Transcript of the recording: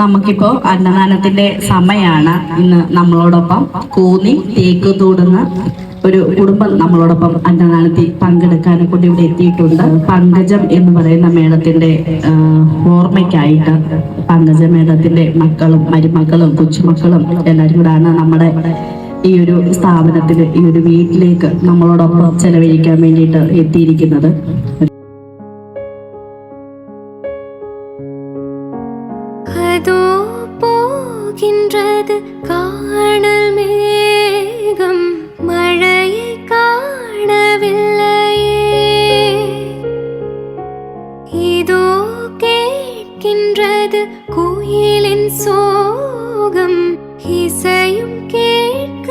നമുക്കിപ്പോ അന്നദാനത്തിന്റെ സമയമാണ്. ഇന്ന് നമ്മളോടൊപ്പം കൂന്നി തേക്കുതൂടുന്ന ഒരു കുടുംബം നമ്മളോടൊപ്പം അന്നദാനത്തിൽ പങ്കെടുക്കാനെ കൊണ്ട് ഇവിടെ എത്തിയിട്ടുണ്ട്. പങ്കജം എന്ന് പറയുന്ന മേഡത്തിന്റെ ഓർമ്മയ്ക്കായിട്ട് പങ്കജ മേഡത്തിന്റെ മക്കളും മരുമക്കളും കൊച്ചുമക്കളും എല്ലാവരും കൂടാണ് നമ്മുടെ ഈ ഒരു സ്ഥാപനത്തിൽ ഈ ഒരു വീട്ടിലേക്ക് നമ്മളോടൊപ്പം ചെലവഴിക്കാൻ വേണ്ടിയിട്ട് എത്തിയിരിക്കുന്നത്. அதோ போகின்றது காணல் மேகம், மழையை காணவில்லையே. இதோ கேட்கின்றது குயிலின் சோகம், இசையும் கேட்கவில்லையே.